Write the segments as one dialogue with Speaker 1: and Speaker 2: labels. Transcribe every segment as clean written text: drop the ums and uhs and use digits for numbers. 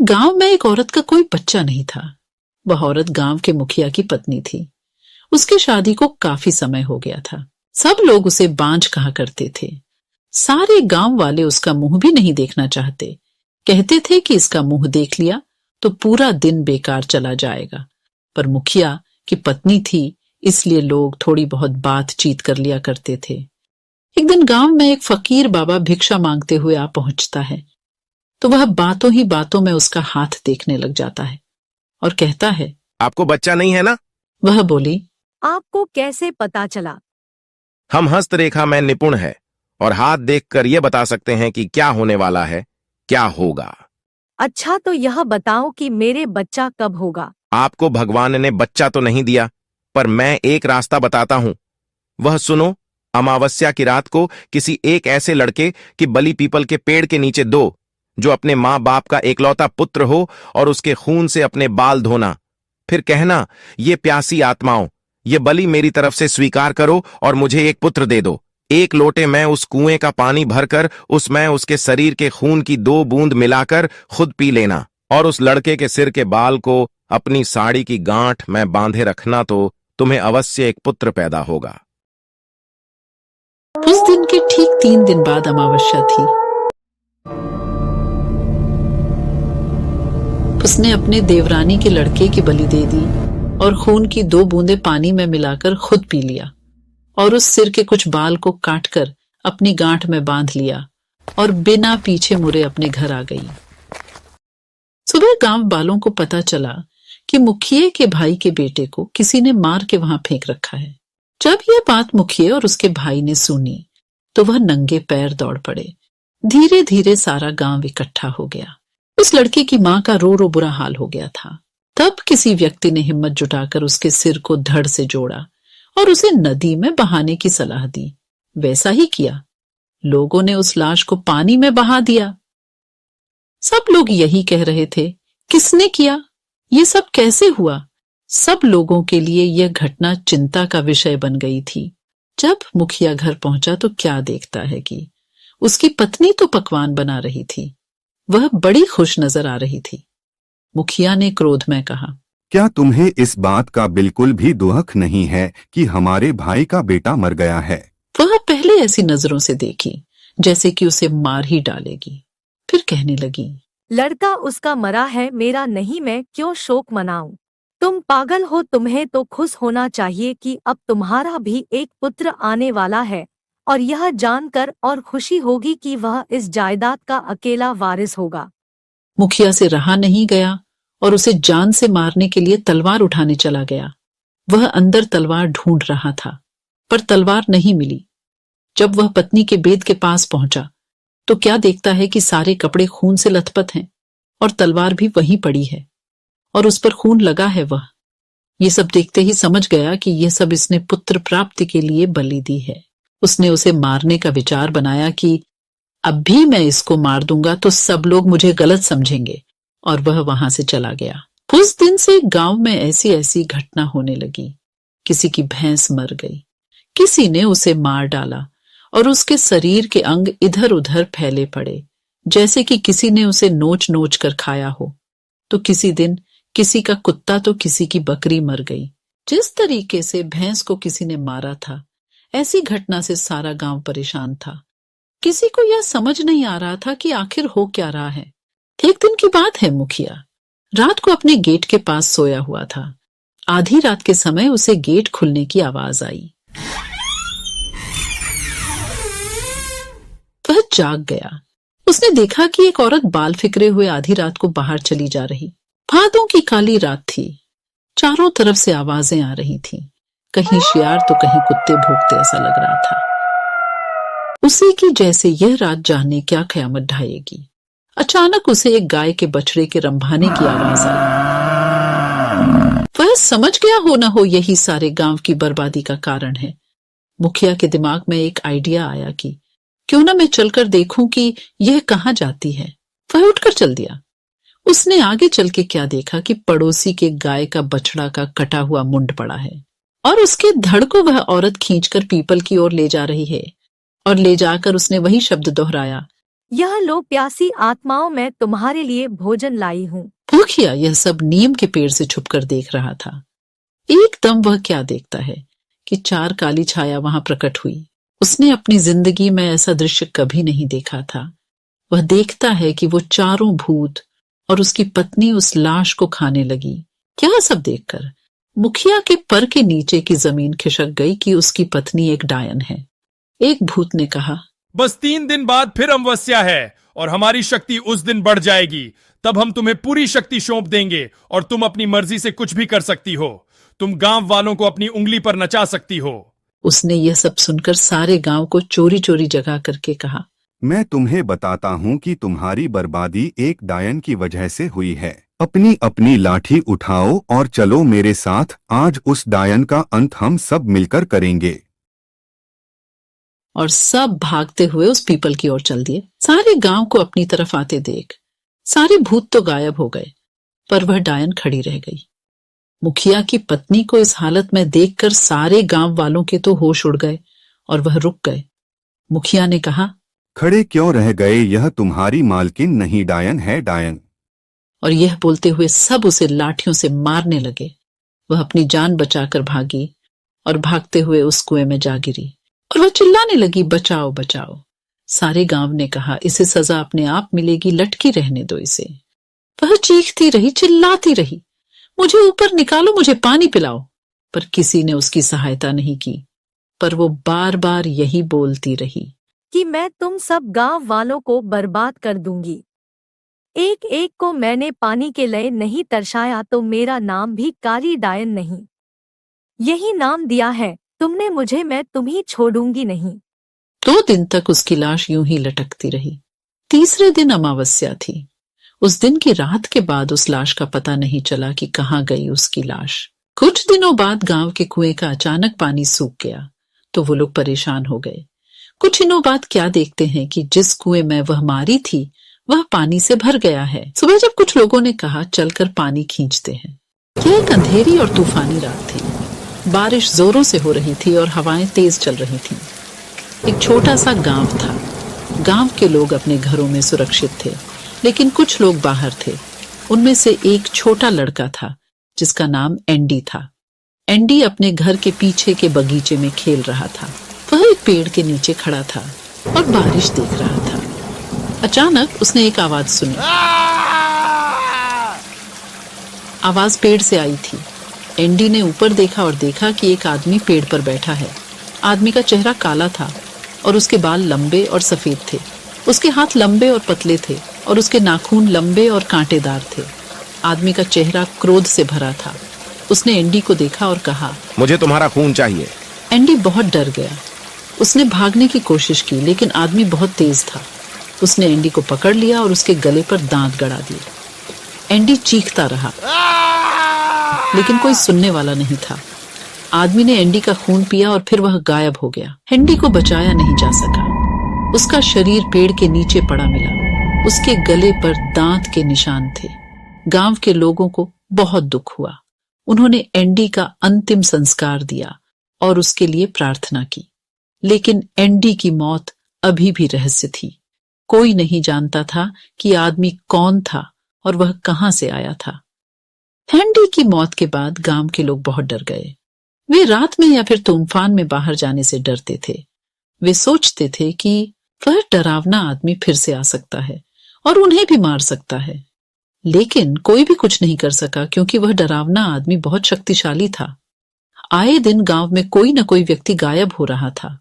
Speaker 1: गांव में एक औरत का कोई बच्चा नहीं था। वह औरत गांव के मुखिया की पत्नी थी। उसकी शादी को काफी समय हो गया था। सब लोग उसे बांझ कहा करते थे। सारे गांव वाले उसका मुंह भी नहीं देखना चाहते। कहते थे कि इसका मुंह देख लिया तो पूरा दिन बेकार चला जाएगा। पर मुखिया की पत्नी थी, इसलिए लोग थोड़ी बहुत बातचीत कर लिया करते थे। एक दिन गांव में एक फकीर बाबा भिक्षा मांगते हुए आ पहुंचता है तो वह बातों ही बातों में उसका हाथ देखने लग जाता है और कहता है,
Speaker 2: आपको बच्चा नहीं है ना?
Speaker 1: वह बोली,
Speaker 3: आपको कैसे पता चला?
Speaker 2: हम हस्तरेखा में निपुण है और हाथ देखकर यह बता सकते हैं कि क्या होने वाला है, क्या होगा।
Speaker 3: अच्छा, तो यह बताओ कि मेरे बच्चा कब होगा?
Speaker 2: आपको भगवान ने बच्चा तो नहीं दिया, पर मैं एक रास्ता बताता हूं। वह सुनो, अमावस्या की रात को किसी एक ऐसे लड़के की बलि पीपल के पेड़ के नीचे दो जो अपने माँ बाप का एकलौता पुत्र हो, और उसके खून से अपने बाल धोना। फिर कहना, ये प्यासी आत्माओं, ये बलि मेरी तरफ से स्वीकार करो और मुझे एक पुत्र दे दो। एक लोटे में उस कुएं का पानी भरकर उसमें उसके शरीर के खून की 2 बूंद मिलाकर खुद पी लेना, और उस लड़के के सिर के बाल को अपनी साड़ी की गांठ में बांधे रखना, तो तुम्हें अवश्य एक पुत्र पैदा होगा।
Speaker 1: उस दिन के ठीक 3 दिन बाद अमावस्या थी। उसने अपने देवरानी के लड़के की बलि दे दी और खून की 2 बूंदें पानी में मिलाकर खुद पी लिया, और उस सिर के कुछ बाल को काटकर अपनी गांठ में बांध लिया और बिना पीछे मुड़े अपने घर आ गई। सुबह गांव वालों को पता चला कि मुखिया के भाई के बेटे को किसी ने मार के वहां फेंक रखा है। जब यह बात मुखिया और उसके भाई ने सुनी तो वह नंगे पैर दौड़ पड़े। धीरे धीरे सारा गांव इकट्ठा हो गया। उस लड़के की मां का रो रो बुरा हाल हो गया था। तब किसी व्यक्ति ने हिम्मत जुटाकर उसके सिर को धड़ से जोड़ा और उसे नदी में बहाने की सलाह दी। वैसा ही किया। लोगों ने उस लाश को पानी में बहा दिया। सब लोग यही कह रहे थे, किसने किया? ये सब कैसे हुआ? सब लोगों के लिए यह घटना चिंता का विषय बन गई थी। जब मुखिया घर पहुंचा तो क्या देखता है कि उसकी पत्नी तो पकवान बना रही थी। वह बड़ी खुश नजर आ रही थी। मुखिया ने क्रोध में कहा,
Speaker 4: क्या तुम्हें इस बात का बिल्कुल भी दुख नहीं है कि हमारे भाई का बेटा मर गया है?
Speaker 1: वह पहले ऐसी नजरों से देखी जैसे कि उसे मार ही डालेगी। फिर कहने लगी,
Speaker 3: लड़का उसका मरा है, मेरा नहीं। मैं क्यों शोक मनाऊं? तुम पागल हो। तुम्हें तो खुश होना चाहिए कि अब तुम्हारा भी एक पुत्र आने वाला है, और यह जानकर और खुशी होगी कि वह इस जायदाद का अकेला वारिस होगा।
Speaker 1: मुखिया से रहा नहीं गया और उसे जान से मारने के लिए तलवार उठाने चला गया। वह अंदर तलवार ढूंढ रहा था, पर तलवार नहीं मिली। जब वह पत्नी के बेद के पास पहुंचा तो क्या देखता है कि सारे कपड़े खून से लथपथ हैं और तलवार भी वहीं पड़ी है और उस पर खून लगा है। वह ये सब देखते ही समझ गया कि यह सब इसने पुत्र प्राप्ति के लिए बलि दी है। उसने उसे मारने का विचार बनाया कि अब भी मैं इसको मार दूंगा तो सब लोग मुझे गलत समझेंगे, और वह वहां से चला गया। उस दिन से गांव में ऐसी ऐसी घटना होने लगी। किसी की भैंस मर गई, किसी ने उसे मार डाला और उसके शरीर के अंग इधर उधर फैले पड़े जैसे कि किसी ने उसे नोच नोच कर खाया हो। तो किसी दिन किसी का कुत्ता तो किसी की बकरी मर गई। जिस तरीके से भैंस को किसी ने मारा था, ऐसी घटना से सारा गांव परेशान था। किसी को यह समझ नहीं आ रहा था कि आखिर हो क्या रहा है। एक दिन की बात है, मुखिया रात को अपने गेट के पास सोया हुआ था। आधी रात के समय उसे गेट खुलने की आवाज आई। वह जाग गया। उसने देखा कि एक औरत बाल फिकरे हुए आधी रात को बाहर चली जा रही। भादों की काली रात थी। चारों तरफ से आवाजें आ रही थीं। कहीं शियार तो कहीं कुत्ते भौंकते, ऐसा लग रहा था उसे कि जैसे यह रात जाने क्या कयामत ढाएगी। अचानक उसे एक गाय के बछड़े के रंभाने की आवाज आई। वह समझ गया हो न हो यही सारे गांव की बर्बादी का कारण है। मुखिया के दिमाग में एक आइडिया आया कि क्यों ना मैं चलकर देखूं कि यह कहां जाती है। वह उठकर चल दिया। उसने आगे चल के क्या देखा कि पड़ोसी के गाय का बछड़ा का कटा हुआ मुंड पड़ा है और उसके धड़ को वह औरत खींचकर पीपल की ओर ले जा रही है। और ले जाकर उसने वही शब्द दोहराया
Speaker 3: यह लो प्यासी आत्माओं, मैं तुम्हारे लिए भोजन लाई हूँ।
Speaker 1: मुखिया यह सब नीम के पेड़ से छुपकर देख रहा था। एकदम वह क्या देखता है कि 4 काली छाया वहां प्रकट हुई। उसने अपनी जिंदगी में ऐसा दृश्य कभी नहीं देखा था। वह देखता है कि वो चारों भूत और उसकी पत्नी उस लाश को खाने लगी। क्या सब देखकर मुखिया के पर के नीचे की जमीन खिसक गई कि उसकी पत्नी एक डायन है। एक भूत ने कहा,
Speaker 5: बस 3 दिन बाद फिर अमावस्या है और हमारी शक्ति उस दिन बढ़ जाएगी। तब हम तुम्हें पूरी शक्ति सौंप देंगे और तुम अपनी मर्जी से कुछ भी कर सकती हो। तुम गांव वालों को अपनी उंगली पर नचा सकती हो।
Speaker 1: उसने यह सब सुनकर सारे गांव को चोरी चोरी जगा करके कहा,
Speaker 4: मैं तुम्हें बताता हूँ कि तुम्हारी बर्बादी एक डायन की वजह से हुई है। अपनी अपनी लाठी उठाओ और चलो मेरे साथ। आज उस डायन का अंत हम सब मिलकर करेंगे।
Speaker 1: और सब भागते हुए उस पीपल की ओर चल दिए। सारे गांव को अपनी तरफ आते देख सारे भूत तो गायब हो गए, पर वह डायन खड़ी रह गई। मुखिया की पत्नी को इस हालत में देखकर सारे गांव वालों के तो होश उड़ गए और वह रुक गए। मुखिया ने कहा,
Speaker 4: खड़े क्यों रह गए? यह तुम्हारी मालकिन नहीं, डायन है, डायन।
Speaker 1: और यह बोलते हुए सब उसे लाठियों से मारने लगे। वह अपनी जान बचाकर भागी और भागते हुए उस कुएं में जा गिरी और वह चिल्लाने लगी, बचाओ बचाओ। सारे गांव ने कहा, इसे सजा अपने आप मिलेगी, लटकी रहने दो इसे। वह चीखती रही, चिल्लाती रही, मुझे ऊपर निकालो, मुझे पानी पिलाओ। पर किसी ने उसकी सहायता नहीं की, पर वो बार बार यही बोलती रही
Speaker 3: कि मैं तुम सब गांव वालों को बर्बाद कर दूंगी। एक एक को मैंने पानी के लिए नहीं तरसाया तो मेरा नाम भी काली डायन नहीं, यही नाम दिया है तुमने मुझे, मैं तुम्हें छोड़ूंगी नहीं।
Speaker 1: 2 दिन तक उसकी लाश यूं ही लटकती रही। तीसरे दिन अमावस्या थी। उस दिन की रात के बाद उस लाश का पता नहीं चला कि कहाँ गई उसकी लाश। कुछ दिनों बाद गांव के कुएं का अचानक पानी सूख गया तो वो लोग परेशान हो गए। कुछ दिनों बाद क्या देखते हैं कि जिस कुएं में वह मारी थी वह पानी से भर गया है। सुबह जब कुछ लोगों ने कहा चलकर पानी खींचते हैं। यह एक अंधेरी और तूफानी रात थी। बारिश जोरों से हो रही थी और हवाएं तेज चल रही थीं। एक छोटा सा गांव था। गांव के लोग अपने घरों में सुरक्षित थे, लेकिन कुछ लोग बाहर थे। उनमें से एक छोटा लड़का था जिसका नाम एंडी था। एंडी अपने घर के पीछे के बगीचे में खेल रहा था। वह एक पेड़ के नीचे खड़ा था और बारिश देख रहा था। अचानक उसने एक आवाज सुनी। आवाज पेड़ से आई थी। एंडी ने ऊपर देखा और देखा कि एक आदमी पेड़ पर बैठा है। आदमी का चेहरा काला था और उसके बाल लंबे और सफेद थे। उसके हाथ लंबे और पतले थे और उसके नाखून लंबे और कांटेदार थे। आदमी का चेहरा क्रोध से भरा था। उसने एंडी को देखा और कहा,
Speaker 2: मुझे तुम्हारा खून चाहिए।
Speaker 1: एंडी बहुत डर गया। उसने भागने की कोशिश की, लेकिन आदमी बहुत तेज था। उसने एंडी को पकड़ लिया और उसके गले पर दांत गड़ा दिए। एंडी चीखता रहा, लेकिन कोई सुनने वाला नहीं था। आदमी ने एंडी का खून पिया और फिर वह गायब हो गया। एंडी को बचाया नहीं जा सका। उसका शरीर पेड़ के नीचे पड़ा मिला। उसके गले पर दांत के निशान थे। गांव के लोगों को बहुत दुख हुआ। उन्होंने एंडी का अंतिम संस्कार दिया और उसके लिए प्रार्थना की। लेकिन एंडी की मौत अभी भी रहस्य थी। कोई नहीं जानता था कि आदमी कौन था और वह कहां से आया था। एंडी की मौत के बाद गांव के लोग बहुत डर गए। वे रात में या फिर तूफान में बाहर जाने से डरते थे। वे सोचते थे कि वह डरावना आदमी फिर से आ सकता है और उन्हें भी मार सकता है। लेकिन कोई भी कुछ नहीं कर सका, क्योंकि वह डरावना आदमी बहुत शक्तिशाली था। आए दिन गांव में कोई न कोई व्यक्ति गायब हो रहा था,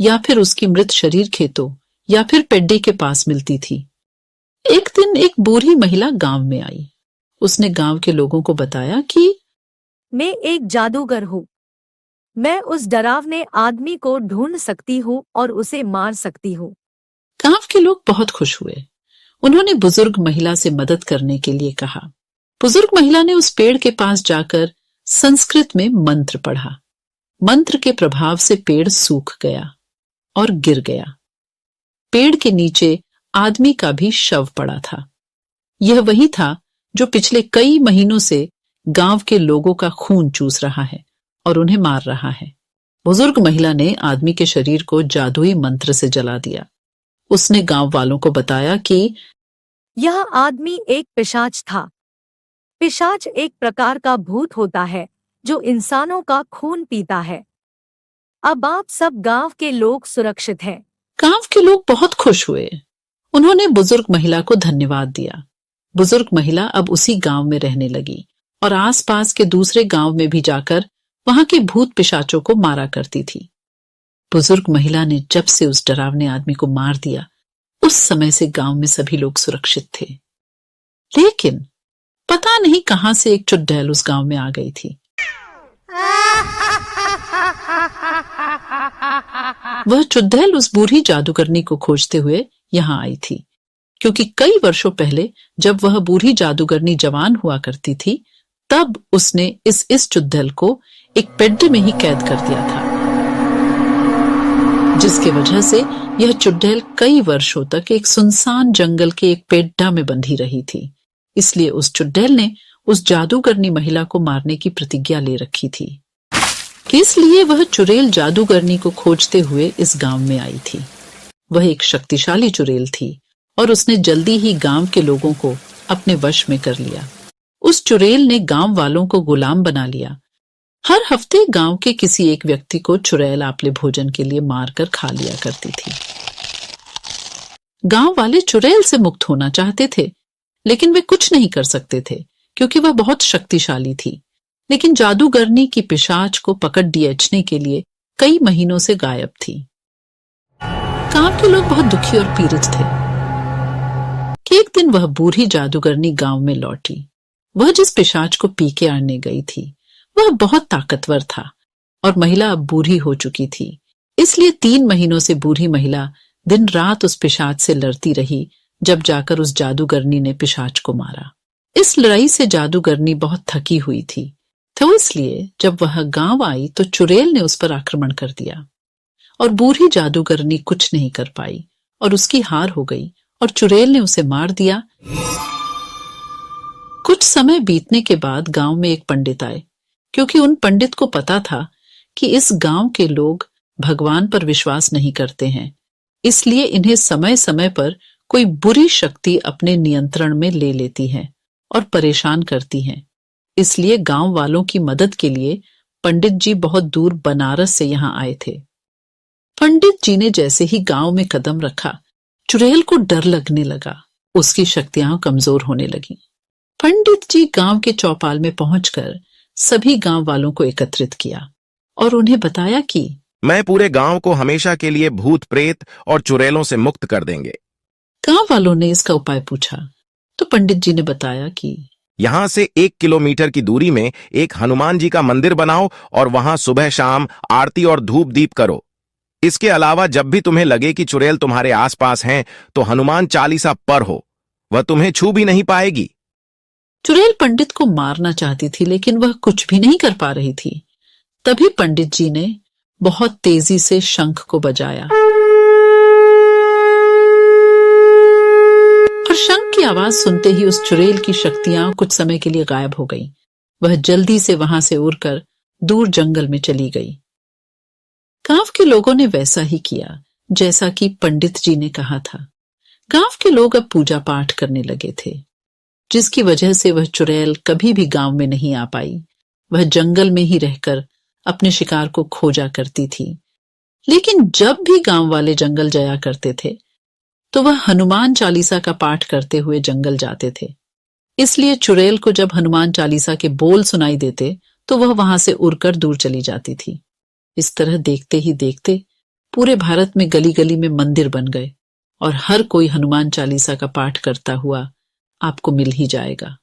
Speaker 1: या फिर उसकी मृत शरीर खेतों या फिर पेड्डे के पास मिलती थी। एक दिन एक बूढ़ी महिला गांव में आई। उसने गांव के लोगों को बताया कि
Speaker 3: मैं एक जादूगर हूँ। मैं उस डरावने आदमी को ढूंढ सकती हूँ और उसे मार सकती हूँ।
Speaker 1: गांव के लोग बहुत खुश हुए। उन्होंने बुजुर्ग महिला से मदद करने के लिए कहा। बुजुर्ग महिला ने उस पेड़ के पास जाकर संस्कृत में मंत्र पढ़ा। मंत्र के प्रभाव से पेड़ सूख गया और गिर गया। पेड़ के नीचे आदमी का भी शव पड़ा था। यह वही था जो पिछले कई महीनों से गांव के लोगों का खून चूस रहा है और उन्हें मार रहा है। बुजुर्ग महिला ने आदमी के शरीर को जादुई मंत्र से जला दिया उसने गांव वालों को बताया कि
Speaker 3: यह आदमी एक पिशाच था। पिशाच एक प्रकार का भूत होता है जो इंसानों का खून पीता है। अब आप सब गांव के लोग सुरक्षित हैं।
Speaker 1: गांव के लोग बहुत खुश हुए। उन्होंने बुजुर्ग महिला को धन्यवाद दिया। बुजुर्ग महिला अब उसी गांव में रहने लगी और आसपास के दूसरे गांव में भी जाकर वहां के भूत पिशाचों को मारा करती थी। बुजुर्ग महिला ने जब से उस डरावने आदमी को मार दिया, उस समय से गांव में सभी लोग सुरक्षित थे। लेकिन पता नहीं कहां से एक चुड़ैल उस गांव में आ गई थी। वह चुड़ैल उस बूढ़ी जादूगरनी को खोजते हुए यहां आई थी, क्योंकि कई वर्षों पहले जब वह बूढ़ी जादूगरनी जवान हुआ करती थी, तब उसने इस चुड़ैल को एक पेड्डे में ही कैद कर दिया था, जिसके वजह से यह चुड़ैल कई वर्षों तक एक सुनसान जंगल के एक पेड्डा में बंधी रही थी। इसलिए उस चुड़ैल ने उस जादूगरनी महिला को मारने की प्रतिज्ञा ले रखी थी। इसलिए वह चुड़ैल जादूगरनी को खोजते हुए इस गांव में आई थी। वह एक शक्तिशाली चुड़ैल थी और उसने जल्दी ही गांव के लोगों को अपने वश में कर लिया। उस चुड़ैल ने गांव वालों को गुलाम बना लिया। हर हफ्ते गांव के किसी एक व्यक्ति को चुड़ैल आपले भोजन के लिए मारकर खा लिया करती थी। गांव वाले चुड़ैल से मुक्त होना चाहते थे, लेकिन वे कुछ नहीं कर सकते थे क्योंकि वह बहुत शक्तिशाली थी। लेकिन जादूगरनी की पिशाच को पकड़ दियचने के लिए कई महीनों से गायब थी। गांव के लोग बहुत दुखी और पीड़ित थे कि एक दिन वह बूढ़ी जादूगरनी गांव में लौटी। वह जिस पिशाच को पी के आने गई थी, वह बहुत ताकतवर था और महिला अब बूढ़ी हो चुकी थी। इसलिए 3 महीनों से बूढ़ी महिला दिन रात उस पिशाच से लड़ती रही, जब जाकर उस जादूगरनी ने पिशाच को मारा। इस लड़ाई से जादूगरनी बहुत थकी हुई थी, तो इसलिए जब वह गांव आई तो चुड़ैल ने उस पर आक्रमण कर दिया और बूढ़ी जादूगरनी कुछ नहीं कर पाई और उसकी हार हो गई और चुड़ैल ने उसे मार दिया। कुछ समय बीतने के बाद गांव में एक पंडित आए, क्योंकि उन पंडित को पता था कि इस गांव के लोग भगवान पर विश्वास नहीं करते हैं, इसलिए इन्हें समय समय पर कोई बुरी शक्ति अपने नियंत्रण में ले लेती है और परेशान करती है। इसलिए गांव वालों की मदद के लिए पंडित जी बहुत दूर बनारस से यहां आए थे। पंडित जी ने जैसे ही गांव में कदम रखा, चुड़ैल को डर लगने लगा। उसकी शक्तियां कमजोर होने लगी। पंडित जी गांव के चौपाल में पहुंचकर सभी गांव वालों को एकत्रित किया और उन्हें बताया कि
Speaker 2: मैं पूरे गांव को हमेशा के लिए भूत प्रेत और चुड़ैलों से मुक्त कर देंगे।
Speaker 1: गांव वालों ने इसका उपाय पूछा तो पंडित जी ने बताया कि
Speaker 2: यहां से 1 किलोमीटर की दूरी में एक हनुमान जी का मंदिर बनाओ और वहां सुबह शाम आरती और धूप दीप करो। इसके अलावा जब भी तुम्हें लगे कि चुड़ैल तुम्हारे आसपास हैं, तो हनुमान चालीसा पर हो, वह तुम्हें छू भी नहीं पाएगी।
Speaker 1: चुड़ैल पंडित को मारना चाहती थी, लेकिन वह कुछ भी नहीं कर पा रही थी। तभी पंडित जी ने बहुत तेजी से शंख को बजाया और शंख की आवाज सुनते ही उस चुड़ैल की शक्तियां कुछ समय के लिए गायब हो गईं। वह जल्दी से वहां से उड़कर दूर जंगल में चली गई। गांव के लोगों ने वैसा ही किया जैसा कि पंडित जी ने कहा था। गांव के लोग अब पूजा पाठ करने लगे थे, जिसकी वजह से वह चुड़ैल कभी भी गांव में नहीं आ पाई। वह जंगल में ही रहकर अपने शिकार को खोजा करती थी। लेकिन जब भी गांव वाले जंगल जाया करते थे, तो वह हनुमान चालीसा का पाठ करते हुए जंगल जाते थे। इसलिए चुड़ैल को जब हनुमान चालीसा के बोल सुनाई देते, तो वह वहां से उड़कर दूर चली जाती थी। इस तरह देखते ही देखते पूरे भारत में गली गली में मंदिर बन गए और हर कोई हनुमान चालीसा का पाठ करता हुआ आपको मिल ही जाएगा।